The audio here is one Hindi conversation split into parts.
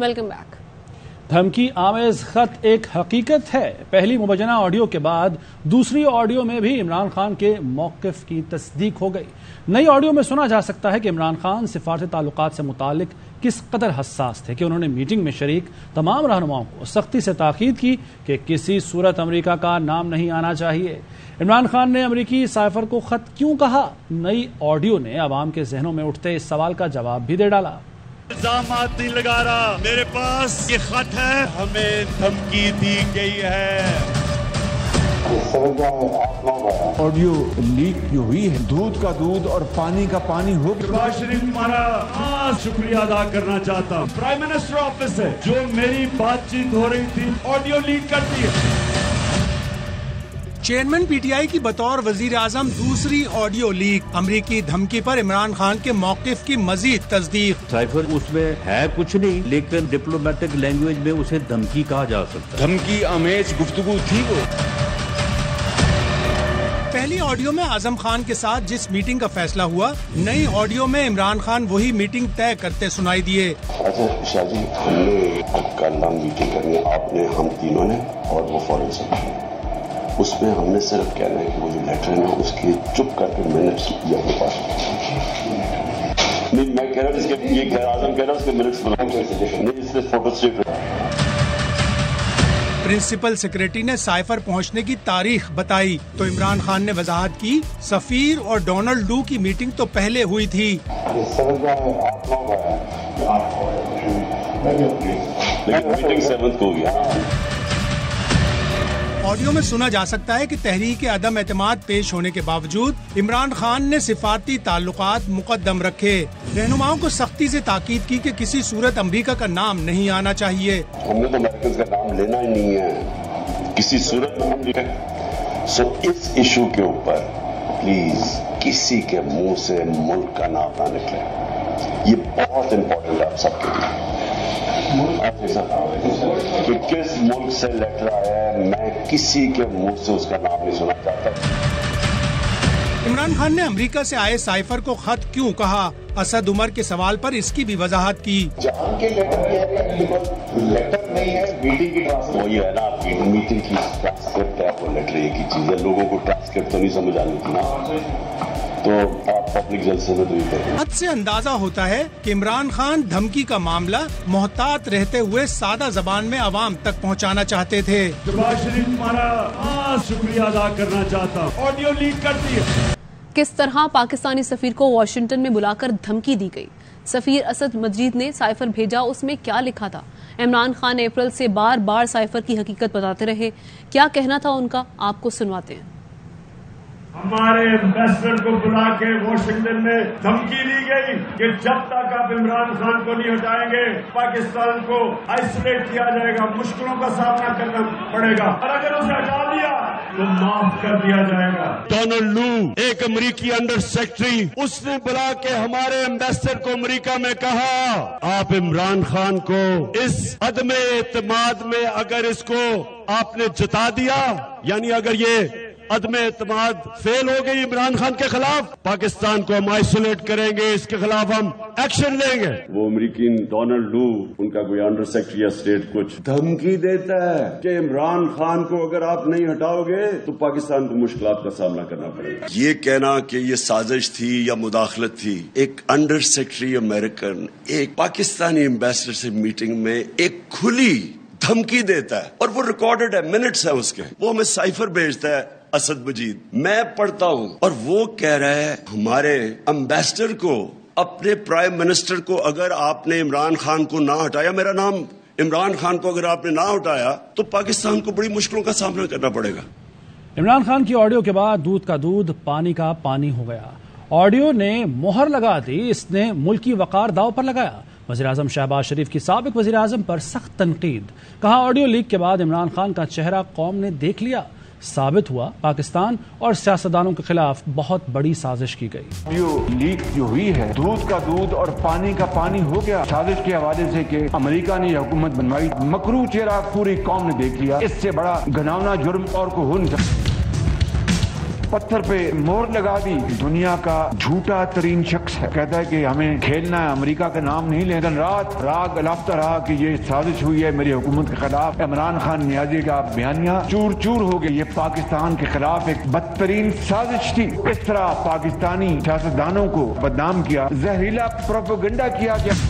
Welcome back. धमकी आमेज खत एक हकीकत है। पहली मुबजना ऑडियो के बाद दूसरी ऑडियो में भी इमरान खान के मौक़िफ़ की तस्दीक हो गई। नई ऑडियो में सुना जा सकता है कि इमरान खान सिफारती ताल्लुकात से मुतालिक किस कदर हसास थे कि उन्होंने मीटिंग में शरीक तमाम रहनुमाओं को सख्ती से ताकीद की कि किसी सूरत अमेरिका का नाम नहीं आना चाहिए। इमरान खान ने अमेरिकी साइफर को खत क्यों कहा? नई ऑडियो ने अवाम के जहनों में उठते इस सवाल का जवाब भी दे डाला। इल्जामात नहीं लगा रहा, मेरे पास ये खत है, हमें धमकी दी गई है। ऑडियो लीक जो हुई है, दूध का दूध और पानी का पानी हो। शहबाज शरीफ तुम्हारा शुक्रिया अदा करना चाहता हूँ। प्राइम मिनिस्टर ऑफिस है जो मेरी बातचीत हो रही थी ऑडियो लीक करती है। चेयरमैन पीटीआई की बतौर वजीर आजम दूसरी ऑडियो लीक। अमरीकी धमकी पर इमरान खान के मौक़िफ़ की मजीद तस्दीक। साइफर उसमें है कुछ नहीं, लेकिन डिप्लोमेटिक लैंग्वेज में उसे धमकी कहा जा सकता है। धमकी आमेज गुफ्तगू थी वो। पहली ऑडियो में आजम खान के साथ जिस मीटिंग का फैसला हुआ, नई ऑडियो में इमरान खान वही मीटिंग तय करते सुनाई दिए। अच्छा शाह जी, हमने कल मीटिंग करनी है, आपने, हम तीनों ने और वो फॉरेन सेक्रेटरी। उसमें हमने सिर्फ कहना है कि वो जो लेटर है ना, उसकी चुप करके मिनट्स अपने पास। नहीं, मैं कह रहा हूँ ये खैर आजम कह रहा हूँ उसके मिनट्स नहीं, इसलिए फोटो स्टेट। प्रिंसिपल सेक्रेटरी ने साइफर पहुंचने की तारीख बताई तो इमरान खान ने वजाहत की, सफीर और डोनाल्ड लू की मीटिंग तो पहले हुई थी। मीटिंग 7 को हो गया। ऑडियो में सुना जा सकता है कि तहरीक अदम एतमाद पेश होने के बावजूद इमरान खान ने सिफारती ताल्लुकात मुकद्दम रखे। रहनुमाओं को सख्ती से ताकीद की कि किसी सूरत अमरीका का नाम नहीं आना चाहिए। हमने तो अमेरिकन का नाम लेना ही नहीं है किसी सूरत में। सो इस इशू के ऊपर प्लीज किसी के मुंह से मुल्क का नाम ना निकले। ये बहुत इम्पोर्टेंट है आप सबके लिए कि किस मुल्क से लेटर आया है, मैं किसी के मुंह से उसका नाम नहीं सुना चाहता। इमरान खान ने अमेरिका से आए साइफर को खत क्यों कहा? असद उमर के सवाल पर इसकी भी वजाहत की। जहां के लेटर नहीं है, मीटिंग की ट्रांसक्रिप्ट वही है ना, आपकी मीटिंग की ट्रांसक्रिप्ट है, वो लेटर एक ही चीज है। लोगों को ट्रांसक्रिप्ट तो नहीं समझ आनी थी ना, तो आप पब्लिक जलसे में तो ये करें। हद से अंदाजा होता है कि इमरान खान धमकी का मामला मोहतात रहते हुए सादा जबान में आवाम तक पहुंचाना चाहते थे। शहबाज शरीफ तुम्हारा शुक्रिया अदा करना चाहता हूँ। ऑडियो लीक करती है। किस तरह पाकिस्तानी सफीर को वॉशिंगटन में बुलाकर धमकी दी गई? सफीर असद मजीद ने साइफर भेजा, उसमें क्या लिखा था? इमरान खान अप्रैल से बार बार साइफर की हकीकत बताते रहे, क्या कहना था उनका, आपको सुनवाते हैं। हमारे एम्बेसडर को बुला के वॉशिंगटन में धमकी दी गई कि जब तक आप इमरान खान को नहीं हटाएंगे पाकिस्तान को आइसोलेट किया जाएगा, मुश्किलों का सामना करना पड़ेगा, और अगर उसे हटा दिया तो माफ कर दिया जाएगा। डोनाल्ड लू एक अमेरिकी अंडर सेक्रेटरी, उसने बुला के हमारे एम्बेसडर को अमेरिका में कहा, आप इमरान खान को इस अदम एतमाद में अगर इसको आपने जता दिया, यानी अगर ये अदम एतमाद फेल हो गई इमरान खान के खिलाफ, पाकिस्तान को हम आइसोलेट करेंगे, इसके खिलाफ हम एक्शन लेंगे। वो अमेरिकी डोनाल्ड लू, उनका कोई अंडर सेक्रेटरी या स्टेट कुछ धमकी देता है कि इमरान खान को अगर आप नहीं हटाओगे तो पाकिस्तान को मुश्किलात का सामना करना पड़ेगा। ये कहना कि ये साजिश थी या मुदाखलत थी, एक अंडर सेक्रेटरी अमेरिकन एक पाकिस्तानी एम्बेसडर से मीटिंग में एक खुली धमकी देता है, और वो रिकॉर्डेड है, मिनट्स है उसके, वो हमें साइफर भेजता है असद मजीद, मैं पढ़ता हूं, और वो कह रहा है हमारे एम्बेसडर को, अपने प्राइम मिनिस्टर को, अगर आपने इमरान खान को ना हटाया, मेरा नाम इमरान खान को अगर आपने ना हटाया तो पाकिस्तान को बड़ी मुश्किलों का सामना करना पड़ेगा। इमरान खान की ऑडियो के बाद दूध का दूध पानी का पानी हो गया। ऑडियो ने मोहर लगा दी, इसने मुल्की वकार दाव पर लगाया। वज़ीर आज़म शहबाज शरीफ की साबिक वज़ीर आज़म पर सख्त तनकीद। कहा ऑडियो लीक के बाद इमरान खान का चेहरा कौम ने देख लिया। साबित हुआ पाकिस्तान और सियासतदानों के खिलाफ बहुत बड़ी साजिश की गई। ऑडियो लीक जो हुई है, दूध का दूध और पानी का पानी हो गया। साजिश के हवाले से कि अमेरिका ने हुकूमत बनवाई, मकरू चेहरा पूरी कौम ने देख लिया। इससे बड़ा घिनौना जुर्म और को हो नहीं सकता। पत्थर पे मोहर लगा दी। दुनिया का झूठा तरीन शख्स है, कहता है कि हमें खेलना है, अमेरिका का नाम नहीं लेना। रात राग अलापता रहा कि ये साजिश हुई है मेरी हुकूमत के खिलाफ। इमरान खान नियाजी का बयानिया चूर चूर हो गया। ये पाकिस्तान के खिलाफ एक बदतरीन साजिश थी। इस तरह पाकिस्तानी सियासतदानों को बदनाम किया, जहरीला प्रोपेगेंडा किया गया।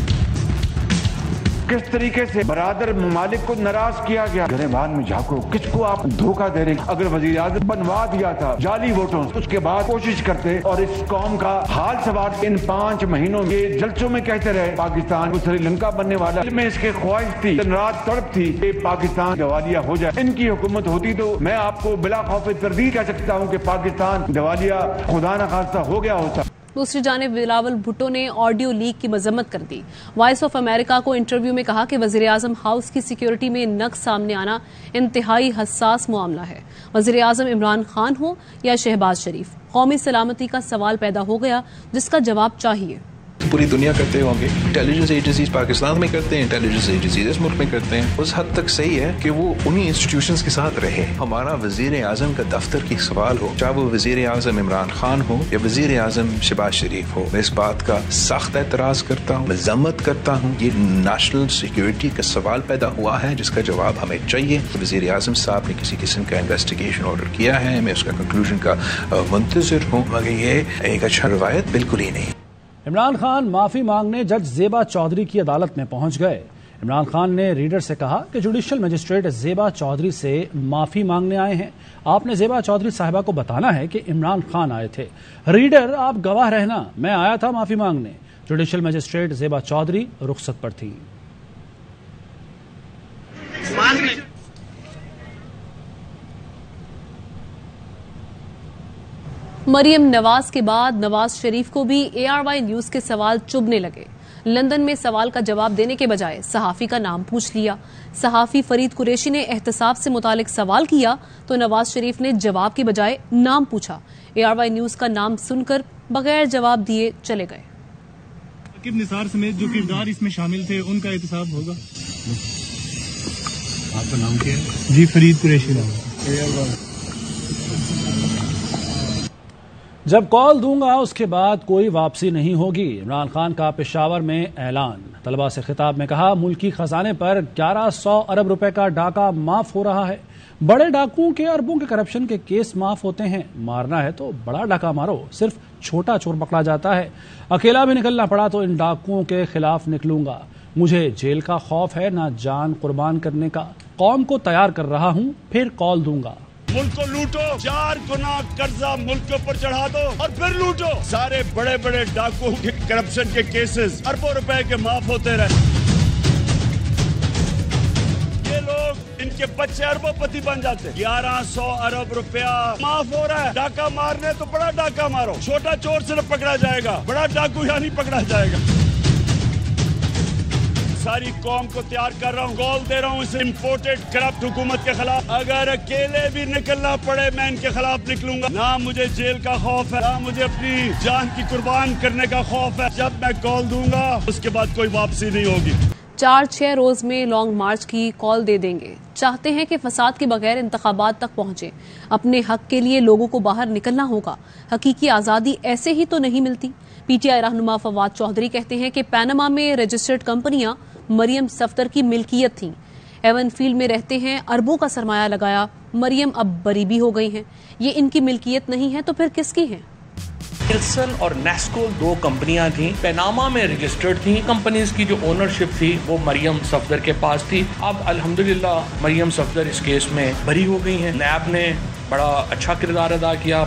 किस तरीके से बरादर ममालिक को नाराज किया गया। गरीबान में झांको, किसको आप धोखा दे रहे। अगर वजीर आज़म बनवा दिया था जाली वोटों, उसके बाद कोशिश करते और इस कौम का हाल सवार इन 5 महीनों में जलसों में कहते रहे पाकिस्तान को श्रीलंका बनने वाला। में इसके ख्वाहिश थी, दिन रात तड़प थी कि पाकिस्तान दिवालिया हो जाए। इनकी हुकूमत होती तो मैं आपको बिला खौफ तरदीद कह सकता हूँ कि पाकिस्तान दिवालिया खुदा न खास्ता हो गया होता। दूसरी जानिब बिलावल भुट्टो ने ऑडियो लीक की मजम्मत कर दी। वॉइस ऑफ अमेरिका को इंटरव्यू में कहा कि वजीर आजम हाउस की सिक्योरिटी में नक्स सामने आना इंतहाई हसास मामला है। वजीर आजम इमरान खान हो या शहबाज शरीफ, कौमी सलामती का सवाल पैदा हो गया जिसका जवाब चाहिए। पूरी दुनिया करते होंगे, इंटेलिजेंस एजेंसीज पाकिस्तान में करते हैं, इंटेलिजेंस एजेंसीज इस मुल्क में करते हैं। उस हद तक सही है कि वो उन्हीं इंस्टीट्यूशंस के साथ रहे। हमारा वजीर आजम का दफ्तर की सवाल हो, चाहे वो वजीर आजम इमरान खान हो या वजीर आजम शहबाज शरीफ हो, मैं इस बात का सख्त एतराज करता हूँ, मजम्मत करता हूँ। ये नेशनल सिक्योरिटी का सवाल पैदा हुआ है जिसका जवाब हमें चाहिए। वजीर आजम साहब ने किसी किस्म का इन्वेस्टिगेशन ऑर्डर किया है, मैं उसका कंक्लूजन का मुंतजिर हूँ, मगर ये एक अच्छा रवायत बिल्कुल ही नहीं। इमरान खान माफी मांगने जज ज़ेबा चौधरी की अदालत में पहुंच गए। इमरान खान ने रीडर से कहा कि जुडिशल मजिस्ट्रेट ज़ेबा चौधरी से माफी मांगने आए हैं। आपने ज़ेबा चौधरी साहिबा को बताना है कि इमरान खान आए थे। रीडर आप गवाह रहना, मैं आया था माफी मांगने। जुडिशल मजिस्ट्रेट ज़ेबा चौधरी रुखसत पर थी। मरियम नवाज के बाद नवाज शरीफ को भी ARY न्यूज के सवाल चुभने लगे। लंदन में सवाल का जवाब देने के बजाय सहाफी का नाम पूछ लिया। सहाफी फरीद कुरैशी ने एहतसाब से मुतालिक सवाल किया तो नवाज शरीफ ने जवाब के बजाय नाम पूछा। ARY न्यूज का नाम सुनकर बगैर जवाब दिए चले गए। साकिब निसार समेत जो किरदार इसमें शामिल थे उनका एहतसाब होगा। आपका नाम क्या है? जी फरीद कुरैशी नाम। जब कॉल दूंगा उसके बाद कोई वापसी नहीं होगी। इमरान खान का पेशावर में ऐलान। तलबा से खिताब में कहा, मुल्की खजाने पर 1100 अरब रुपए का डाका माफ हो रहा है। बड़े डाकुओं के अरबों के करप्शन के केस माफ होते हैं। मारना है तो बड़ा डाका मारो, सिर्फ छोटा चोर पकड़ा जाता है। अकेला भी निकलना पड़ा तो इन डाकुओं के खिलाफ निकलूंगा। मुझे जेल का खौफ है, ना जान कुर्बान करने का। कौम को तैयार कर रहा हूँ, फिर कॉल दूंगा। मुल्क को लूटो, 4 गुना कर्जा मुल्क के ऊपर चढ़ा दो और फिर लूटो। सारे बड़े बड़े डाकुओं के करप्शन के केसेस अरबों रुपए के माफ होते रहे। ये लोग, इनके बच्चे अरबोपति बन जाते। 1100 अरब रुपया माफ हो रहा है। डाका मारने तो बड़ा डाका मारो, छोटा चोर सिर्फ पकड़ा जाएगा, बड़ा डाकू यहाँ नहीं पकड़ा जाएगा। सारी कौम को तैयार कर रहा हूँ, कॉल दे रहा हूँ इस इम्पोर्टेड करप्ट हुकूमत के खिलाफ। अगर अकेले भी निकलना पड़े मैं इनके खिलाफ निकलूंगा। ना मुझे जेल का खौफ है, ना मुझे अपनी जान की कुर्बान करने का खौफ है। जब मैं कॉल दूंगा उसके बाद कोई वापसी नहीं होगी। 4-6 रोज में लॉन्ग मार्च की कॉल दे देंगे। चाहते हैं कि फसाद के बगैर इंतखाबात तक पहुंचे। अपने हक के लिए लोगों को बाहर निकलना होगा। हकीकी आजादी ऐसे ही तो नहीं मिलती। PTI रहनुमा फवाद चौधरी कहते हैं कि पैनामा में रजिस्टर्ड कंपनियां मरियम सफदर की मिल्कियत थीं। एवनफील्ड में रहते हैं, अरबों का सरमाया लगाया। मरियम अब बरी भी हो गई हैं। ये इनकी मिल्कियत नहीं है तो फिर किसकी है? निल्सन और नेस्को 2 कंपनियां थी, पैनामा में रजिस्टर्ड थी। कंपनीज की जो ओनरशिप थी वो मरियम सफदर के पास थी। अब अल्हम्दुलिल्लाह मरियम सफदर इस केस में बरी हो गई हैं। नैब ने बड़ा अच्छा किरदार अदा किया।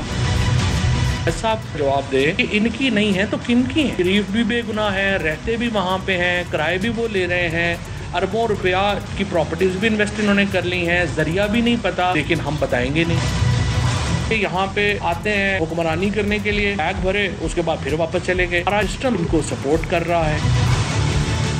साहब जवाब दे कि इनकी नहीं है तो किनकी है? शरीफ भी बेगुनाह है, रहते भी वहाँ पे हैं, किराए भी वो ले रहे हैं, अरबों रुपया की प्रॉपर्टीज भी इन्वेस्ट इन्होंने कर ली हैं, जरिया भी नहीं पता, लेकिन हम बताएंगे नहीं। यहाँ पे आते हैं हुक्मरानी करने के लिए, बैग भरे, उसके बाद फिर वापस चले गए। हमारा सिस्टम इनको सपोर्ट कर रहा है।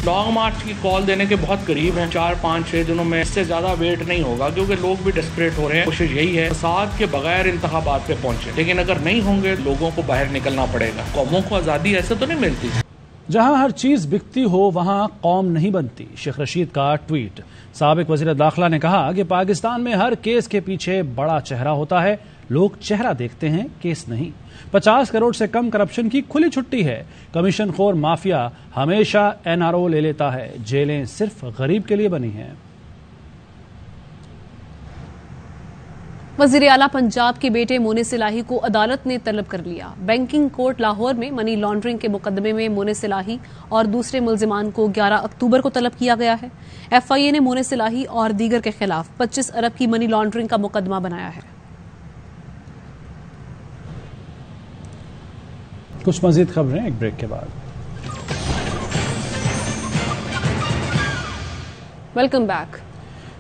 लॉन्ग मार्च की कॉल देने के बहुत करीब हैं। 4-5-6 दिनों में इससे ज्यादा वेट नहीं होगा, क्योंकि लोग भी डेस्परेट हो रहे हैं। कोशिश यही है फसाद के बगैर इंतखाबात पे पहुंचे, लेकिन अगर नहीं होंगे लोगों को बाहर निकलना पड़ेगा। कौमों को आजादी ऐसे तो नहीं मिलती। जहां हर चीज बिकती हो वहां कौम नहीं बनती। शेख रशीद का ट्वीट। साबिक वजीर दाखिला ने कहा कि पाकिस्तान में हर केस के पीछे बड़ा चेहरा होता है, लोग चेहरा देखते हैं, केस नहीं। 50 करोड़ से कम करप्शन की खुली छुट्टी है। कमीशन खोर माफिया हमेशा NRO ले लेता है। जेलें सिर्फ गरीब के लिए बनी हैं। वजीर आला पंजाब के बेटे मोनिस इलाही को अदालत ने तलब कर लिया। बैंकिंग कोर्ट लाहौर में मनी लॉन्ड्रिंग के मुकदमे में मोनिस इलाही और दूसरे मुल्जिमान को 11 अक्टूबर को तलब किया गया है। FIA ने मोनिस इलाही और दीगर के खिलाफ 25 अरब की मनी लॉन्ड्रिंग का मुकदमा बनाया है। कुछ मजीद खबरें एक ब्रेक के बाद। Welcome back.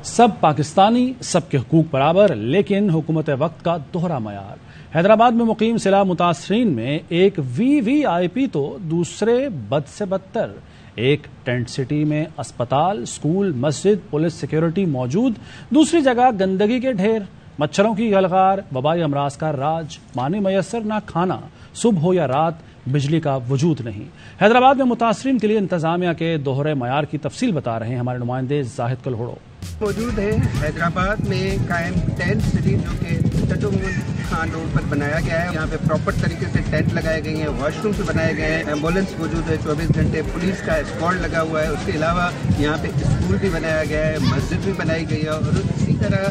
सब पाकिस्तानी, सबके हुकूक बराबर, लेकिन हुकूमत वक्त का दोहरा मयार। हैदराबाद में मुकीम सिला मुतासरीन में एक VVIP तो दूसरे बद से बदतर। एक टेंट सिटी में अस्पताल, स्कूल, मस्जिद, पुलिस सिक्योरिटी मौजूद, दूसरी जगह गंदगी के ढेर, मच्छरों की गलगार, वबाई अमराज का राज, पानी मयसर ना खाना, सुबह हो या रात बिजली का वजूद नहीं। हैदराबाद में मुतासरीन के लिए इंतजामिया के दोहरे मयार की तफसील बता रहे हैं हमारे नुमाइंदे जाहिद कलहोड़ो। मौजूद है हैदराबाद में कायम टेंट सिटी जो कि खान रोड पर बनाया गया है। यहाँ पे प्रॉपर तरीके से टेंट लगाए गए हैं, वॉशरूम्स बनाए गए हैं, एम्बुलेंस मौजूद है 24 घंटे, पुलिस का एस्कॉर्ट लगा हुआ है। उसके अलावा यहाँ पे स्कूल भी बनाया गया है, मस्जिद भी बनाई गई है और इसी तरह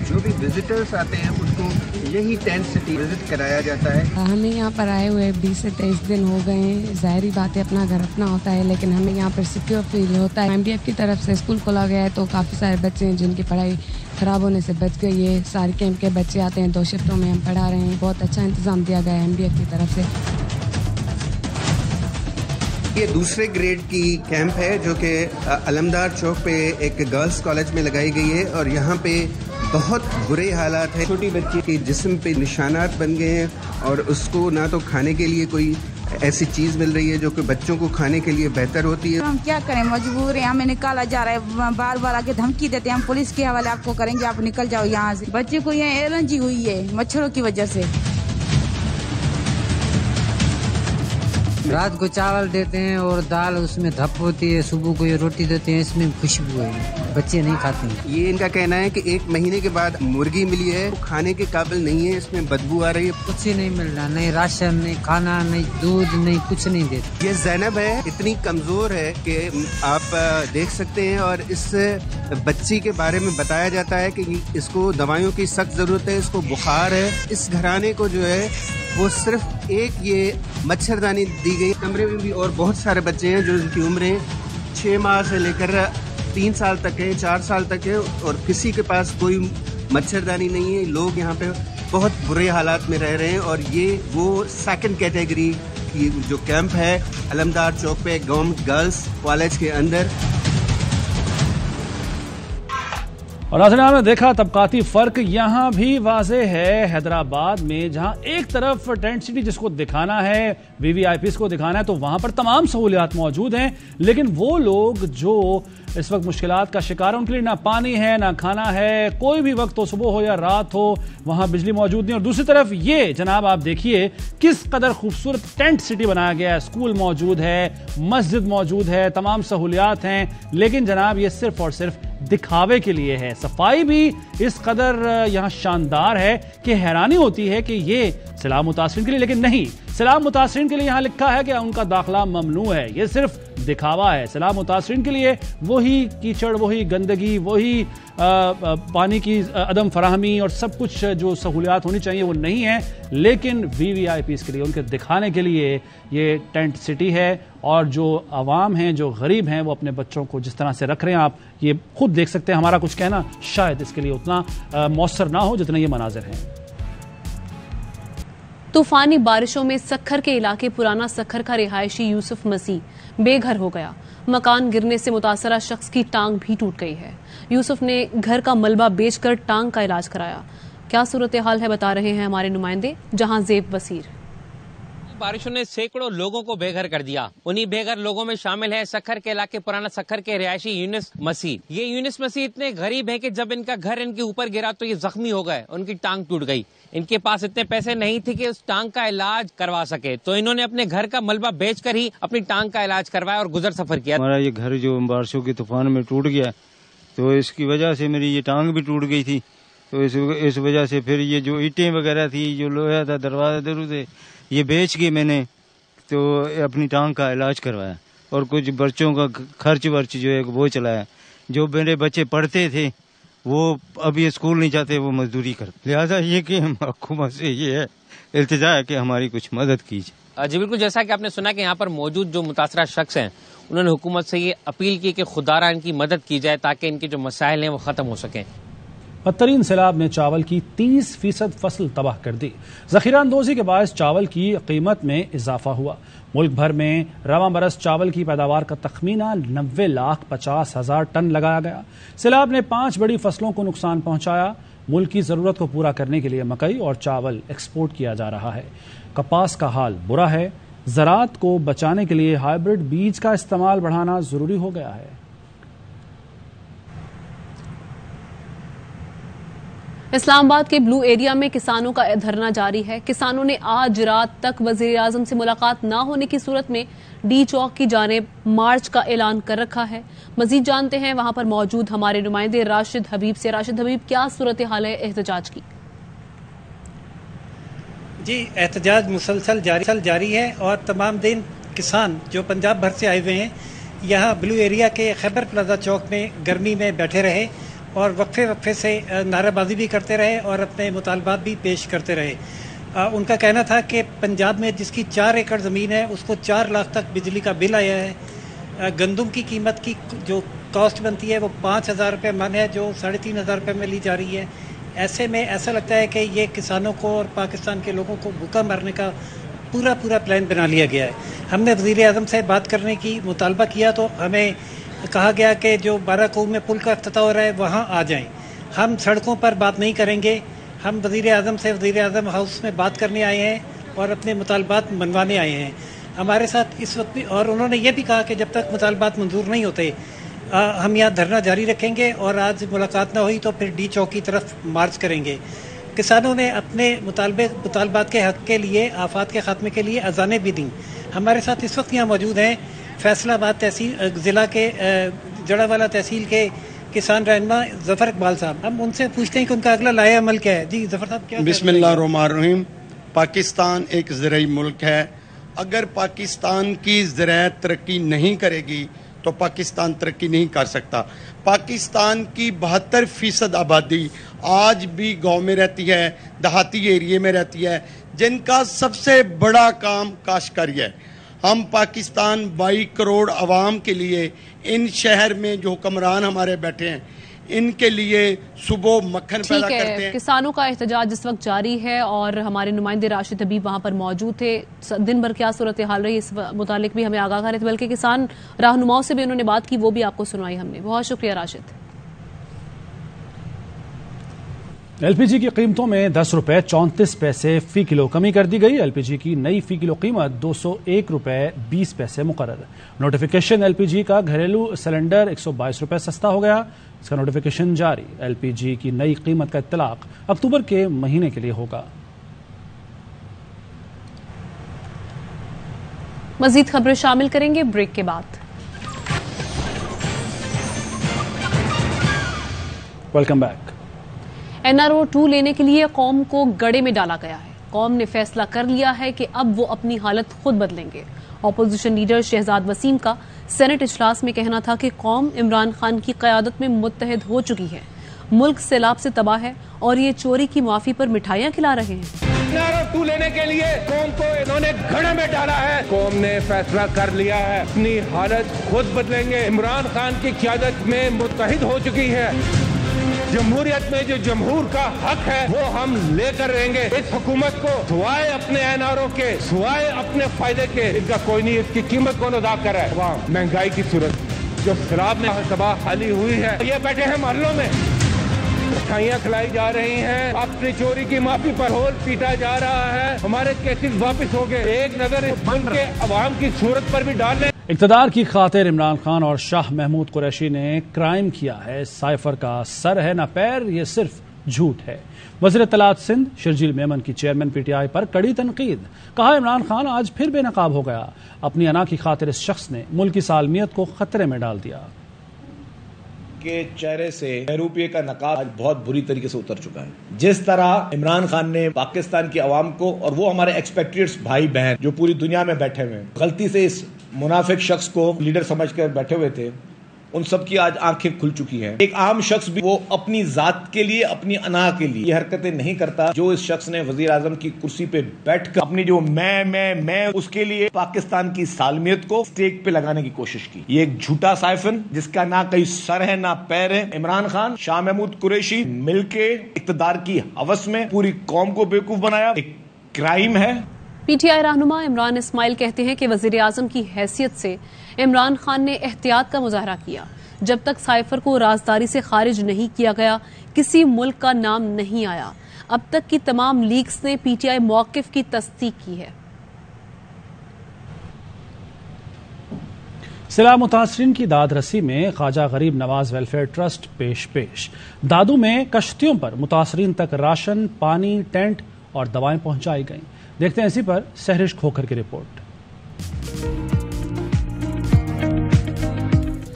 जो भी विजिटर्स आते हैं उनको यही टेंट सिटी विजिट कराया जाता है। हमें यहाँ पर आए हुए 20 से 23 दिन हो गए हैं। जाहिर बात है अपना घर अपना होता है, लेकिन हमें यहाँ पर सिक्योर फील होता है। MDF की तरफ से स्कूल खोला गया है तो काफ़ी सारे बच्चे हैं जिनकी पढ़ाई खराब होने से बच गई है। सारे कैंप के बच्चे आते हैं, 2 शिफ्टों में हम पढ़ा रहे हैं। बहुत अच्छा इंतजाम दिया गया है MDF की तरफ से। ये दूसरे ग्रेड की कैंप है जो कि अलमदार चौक पे एक गर्ल्स कॉलेज में लगाई गई है और यहाँ पे बहुत बुरे हालात हैं। छोटी बच्ची के जिस्म पे निशानात बन गए हैं और उसको ना तो खाने के लिए कोई ऐसी चीज मिल रही है जो कि बच्चों को खाने के लिए बेहतर होती है। हम क्या करें, मजबूर है, हमें निकाला जा रहा है, बार बार आके धमकी देते हैं, हम पुलिस के हवाले आपको करेंगे, आप निकल जाओ यहाँ से। बच्चे को यहाँ एलर्जी हुई है मच्छरों की वजह से। रात को चावल देते हैं और दाल उसमें धप होती है, सुबह को ये रोटी देते हैं, इसमें खुशबू है, बच्चे नहीं खाते हैं। ये इनका कहना है कि 1 महीने के बाद मुर्गी मिली है, वो खाने के काबिल नहीं है, इसमें बदबू आ रही है। कुछ ही नहीं मिल रहा, नहीं राशन, नहीं खाना, नहीं दूध, नहीं कुछ नहीं देते। ये ज़ैनब है, इतनी कमजोर है कि आप देख सकते हैं और इस बच्ची के बारे में बताया जाता है कि इसको दवाइयों की सख्त जरूरत है, इसको बुखार है। इस घराने को जो है वो सिर्फ एक ये मच्छरदानी दी गई। कमरे में भी और बहुत सारे बच्चे हैं जो इनकी उम्रें 6 माह से लेकर 3 साल तक है, 4 साल तक है और किसी के पास कोई मच्छरदानी नहीं है। लोग यहाँ पे बहुत बुरे हालात में रह रहे हैं और ये वो 2nd कैटेगरी की जो कैंप है अलमदार चौक पे गवर्नमेंट गर्ल्स कॉलेज के अंदर। और नाज़रीन आपने देखा तबकाती फर्क यहाँ भी वाज़े है। हैदराबाद में जहाँ एक तरफ टेंट सिटी जिसको दिखाना है, VVIPs को दिखाना है, तो वहां पर तमाम सहूलियात मौजूद हैं, लेकिन वो लोग जो इस वक्त मुश्किलात का शिकार है उनके लिए ना पानी है, ना खाना है, कोई भी वक्त हो, सुबह हो या रात हो, वहां बिजली मौजूद नहीं। और दूसरी तरफ ये जनाब आप देखिए किस कदर खूबसूरत टेंट सिटी बनाया गया है, स्कूल मौजूद है, मस्जिद मौजूद है, तमाम सहूलियात हैं, लेकिन जनाब ये सिर्फ और सिर्फ दिखावे के लिए है। सफाई भी इस कदर यहाँ शानदार है कि हैरानी होती है कि ये सलाम मुतासरीन के लिए, लेकिन नहीं, सलाम मुतासरीन के लिए यहाँ लिखा है कि उनका दाखिला ममनू है। ये सिर्फ दिखावा है। सलाम मुतासरीन के लिए वही कीचड़, वही गंदगी, वही पानी की अदम फराहमी और सब कुछ जो सहूलियात होनी चाहिए वो नहीं है, लेकिन VVIPs के लिए, उनके दिखाने के लिए ये टेंट सिटी है। और जो आवाम हैं, जो गरीब हैं, वो अपने बच्चों को जिस तरह से रख रहे हैं, आप ये खुद देख सकते हैं। हमारा कुछ कहना शायद इसके लिए उतना मौसर ना हो जितना ये मनाजिर हैं। तूफानी बारिशों में सक्खर के इलाके पुराना सक्खर का रिहायशी यूसुफ मसीह बेघर हो गया। मकान गिरने से मुतासरा शख्स की टांग भी टूट गई है। यूसुफ ने घर का मलबा बेचकर टांग का इलाज कराया। क्या सूरत हाल है बता रहे हैं हमारे नुमाइंदे जहां जेब वसीर। बारिशों ने सैकड़ों लोगों को बेघर कर दिया। उन्हीं बेघर लोगों में शामिल है सक्खर के इलाके पुराना सक्खर के रिहायशी यूनिस मसीह। ये यूनिस मसीह इतने गरीब हैं कि जब इनका घर इनके ऊपर गिरा तो ये जख्मी हो गए, उनकी टांग टूट गई। इनके पास इतने पैसे नहीं थे कि उस टांग का इलाज करवा सके, तो इन्होंने अपने घर का मलबा बेचकर ही अपनी टांग का इलाज करवाया और गुजर सफर किया। हमारा ये घर जो बारिशों के तूफान में टूट गया, तो इसकी वजह से मेरी ये टांग भी टूट गई थी। तो इस वजह से फिर ये जो ईंटें वगैरह थी, जो लोहा था, दरवाजा दरूजे, ये बेच के मैंने तो अपनी टांग का इलाज करवाया और कुछ बच्चों का खर्च वर्च जो है वो चलाया। जो मेरे बच्चे पढ़ते थे वो अब ये स्कूल नहीं जाते, वो मजदूरी करते। लिहाजा ये कि हम हुकूमत से ये है इल्तिजा है कि हमारी कुछ मदद कीजिए। जी बिल्कुल, जैसा कि आपने सुना कि यहाँ पर मौजूद जो मुतासरा शख्स हैं उन्होंने हुकूमत से ये अपील की कि खुदारा इनकी मदद की जाए ताकि इनके जो मसाइल हैं वो ख़त्म हो सकें। बदतरीन सैलाब ने चावल की 30% फसल तबाह कर दी। जखीरा अंदोजी के बायस चावल की कीमत में इजाफा हुआ। मुल्क भर में रवां बरस चावल की पैदावार का तखमीना 90,50,000 टन लगाया गया। सैलाब ने 5 बड़ी फसलों को नुकसान पहुंचाया। मुल्क की जरूरत को पूरा करने के लिए मकई और चावल एक्सपोर्ट किया जा रहा है। कपास का हाल बुरा है। ज़राअत को बचाने के लिए हाइब्रिड बीज का इस्तेमाल बढ़ाना जरूरी हो गया है। इस्लामाबाद के ब्लू एरिया में किसानों का धरना जारी है। किसानों ने आज रात तक वजीर आजम से मुलाकात न होने की सूरत में डी चौक की जानिब मार्च का ऐलान कर रखा है। मजीद जानते हैं वहां पर मौजूद हमारे नुमाइंदे राशिद हबीब से। राशिद हबीब, क्या सूरत हाल है एहतजाज की? जी, एहतजाज मुसलसल जारी है और तमाम दिन किसान जो पंजाब भर से आए हुए हैं यहाँ ब्लू एरिया के खैबर प्लाजा चौक में गर्मी में बैठे रहे और वक्फे से नारेबाजी भी करते रहे और अपने मुतालबात भी पेश करते रहे। उनका कहना था कि पंजाब में जिसकी 4 एकड़ ज़मीन है उसको 4 लाख तक बिजली का बिल आया है। गंदम की कीमत की जो कॉस्ट बनती है वो 5,000 रुपये मन है, जो 3,500 रुपये में ली जा रही है। ऐसे में ऐसा लगता है कि ये किसानों को और पाकिस्तान के लोगों को भूखा मारने का पूरा प्लान बना लिया गया है। हमने वज़ीर आज़म से बात करने की मुतालबा किया तो हमें कहा गया कि जो बाराकूम में पुल का अफ्ताह हो रहा है वहाँ आ जाएं। हम सड़कों पर बात नहीं करेंगे, हम वज़ीर आज़म से वज़ीर आज़म हाउस में बात करने आए हैं और अपने मुतालबात मनवाने आए हैं हमारे साथ इस वक्त भी। और उन्होंने ये भी कहा कि जब तक मुतालबात मंजूर नहीं होते हम यहाँ धरना जारी रखेंगे और आज मुलाकात ना हुई तो फिर डी चौक की तरफ मार्च करेंगे। किसानों ने अपने मुतालबात के हक़ के लिए, आफात के खात्मे के लिए अज़ानें भी दी। हमारे साथ इस वक्त यहाँ मौजूद हैं फैसलाबाद तहसील ज़िला के जड़ावाला तहसील के किसान रहनुमा ज़फ़र इकबाल साहब। हम उनसे पूछते हैं कि उनका अगला लाया अमल क्या है। जी ज़फ़र साहब, क्या? बिस्मिल्लाहिर्रहमानिर्रहीम। पाकिस्तान एक ज़राई मुल्क है। अगर पाकिस्तान की ज़राअत तरक्की नहीं करेगी तो पाकिस्तान तरक्की नहीं कर सकता। पाकिस्तान की 72% आबादी आज भी गांव में रहती है, देहाती एरिए में रहती है, जिनका सबसे बड़ा काम काश्तकारी है। हम पाकिस्तान 22 करोड़ आवाम के लिए इन शहर में जो हुक्मरान हमारे बैठे हैं इनके लिए सुबह मक्खन पैदा करते हैं। किसानों का एहतजाज इस वक्त जारी है और हमारे नुमाइंदे राशिद हबीब वहां पर मौजूद थे। दिन भर क्या सूरत हाल रही इस मुतालिक भी हमें आगाह कर रहे थे, बल्कि किसान रहनुमाओं से भी उन्होंने बात की, वो भी आपको सुनवाई हमने। बहुत शुक्रिया राशिद। एलपीजी की कीमतों में 10 रुपये 34 पैसे फी किलो कमी कर दी गई। एलपीजी की नई फी किलो कीमत 201 रुपये 20 पैसे मुकर्रर। नोटिफिकेशन एलपीजी का घरेलू सिलेंडर 122 रुपये सस्ता हो गया। इसका नोटिफिकेशन जारी। एलपीजी की नई कीमत का इत्तलाक अक्टूबर के महीने के लिए होगा। मजीद खबरें शामिल करेंगे ब्रेक के बाद। Welcome back. एनआरओ 2 लेने के लिए कौम को गड़े में डाला गया है। कौम ने फैसला कर लिया है कि अब वो अपनी हालत खुद बदलेंगे। ऑपोजिशन लीडर शहजाद वसीम का सेनेट इजलास में कहना था कि कौम इमरान खान की क़यादत में मुत्तहिद हो चुकी है। मुल्क सैलाब से तबाह है और ये चोरी की माफी पर मिठाइयां खिला रहे हैं। एनआरओ 2 लेने के लिए कौम को इन्होंने घड़े में डाला है। कौम ने फैसला कर लिया है, अपनी हालत खुद बदलेंगे। इमरान खान की क़यादत में मुत्तहिद हो चुकी है। जमहूरियत में जो जमहूर का हक है वो हम लेकर रहेंगे। इस हुकूमत को सिवाय अपने एनआरओ के, सिवाय अपने फायदे के इनका कोई नहीं। इसकी कीमत कौन अदा कर रहा है? वहाँ महंगाई की सूरत जो सैलाब में तबाह खाली हुई है, ये बैठे हैं महलों में। मिठाइयाँ खिलाई जा रही हैं, अपनी चोरी की माफी पर होल पीटा जा रहा है, हमारे केसेस वापस हो गए। एक नजर इस मुल्क के अवाम की सूरत पर भी डाल लें। इक़्तिदार की खातिर इमरान खान और शाह महमूद कुरैशी ने क्राइम किया है, साइफर का सर है न पैर, ये सिर्फ झूठ है। वज़ीर इत्तलात सिंध शर्जील मेमन की चेयरमैन पीटीआई पर कड़ी तनकीद। कहा इमरान खान आज फिर बेनकाब हो गया, अपनी अना की खातिर इस शख्स ने मुल्क की सालमियत को खतरे में डाल दिया। के चेहरे से बहरूपिये का नकाब आज बहुत बुरी तरीके से उतर चुका है। जिस तरह इमरान खान ने पाकिस्तान की आवाम को, और वो हमारे एक्सपेक्टेट्स भाई बहन जो पूरी दुनिया में बैठे हुए हैं, गलती से इस मुनाफिक शख्स को लीडर समझकर बैठे हुए थे, उन सब की आज आंखें खुल चुकी हैं। एक आम शख्स भी वो अपनी जात के लिए, अपनी अना के लिए ये हरकतें नहीं करता जो इस शख्स ने वजीर आजम की कुर्सी पे बैठकर अपनी जो मैं उसके लिए पाकिस्तान की सालमियत को स्टेक पे लगाने की कोशिश की। ये एक झूठा साइफन जिसका ना कहीं सर है ना पैर है। इमरान खान, शाह महमूद कुरैशी मिलके इक़्तिदार की हवस में पूरी कौम को बेवकूफ बनाया, एक क्राइम है। पीटीआई रहनुमा इमरान इस्माइल कहते हैं कि वजीर आजम की हैसियत से इमरान खान ने एहतियात का मुजाहरा किया। जब तक साइफर को राजदारी से खारिज नहीं किया गया, किसी मुल्क का नाम नहीं आया। अब तक की तमाम लीक्स ने पीटीआई मौक़िफ़ की तस्दीक की है। सिला मुतासरीन की दाद रसी में ख्वाजा गरीब नवाज वेलफेयर ट्रस्ट पेश। दादू में कश्तियों पर मुतासरीन तक राशन, पानी, टेंट और दवाएं पहुंचाई गईं। देखते हैं इसी पर सहरिश खोखर की रिपोर्ट।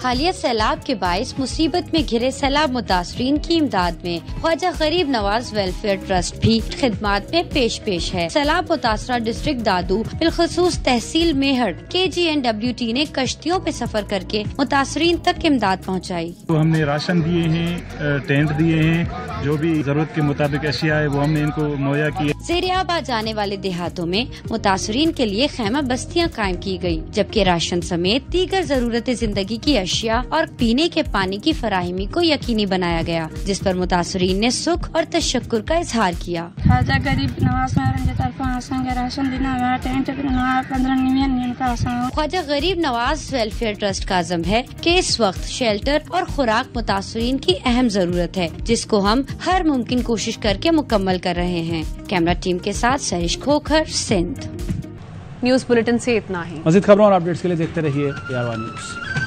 हालिया सैलाब के बाइस मुसीबत में घिरे सैलाब मुतासरीन की इमदाद में ख्वाजा गरीब नवाज वेलफेयर ट्रस्ट भी खिदमात में पेश है। सैलाब मुतासरा डिस्ट्रिक्ट दादू बिलखसूस तहसील मेहर KGNWT ने कश्तियों पे सफर करके मुतासरीन तक इमदाद पहुँचाई। तो हमने राशन दिए हैं, टेंट दिए हैं, जो भी जरूरत के मुताबिक अशिया है वो हमने इनको मुहैया किए। ज़ेरियाब आ जाने वाले देहातों में मुतासरीन के लिए खैमा बस्तियाँ कायम की गयी, जबकि राशन समेत दीगर जरूरत जिंदगी की अशिया और पीने के पानी की फराहमी को यकीनी बनाया गया, जिस पर मुतासरीन ने सुख और तशक्कुर का इजहार किया। ख्वाजा गरीब नवाज राशन देना, टेंट 15 ख्वाजा गरीब नवाज वेलफेयर ट्रस्ट का आज़म है कि इस वक्त शेल्टर और खुराक मुतासरीन की अहम जरूरत है, जिसको हम हर मुमकिन कोशिश करके मुकम्मल कर रहे हैं। कैमरा टीम के साथ सहरिश खोखर, सिंध। न्यूज़ बुलेटिन से इतना ही। मज़ीद खबरों और अपडेट्स के लिए देखते रहिए AR1 न्यूज़।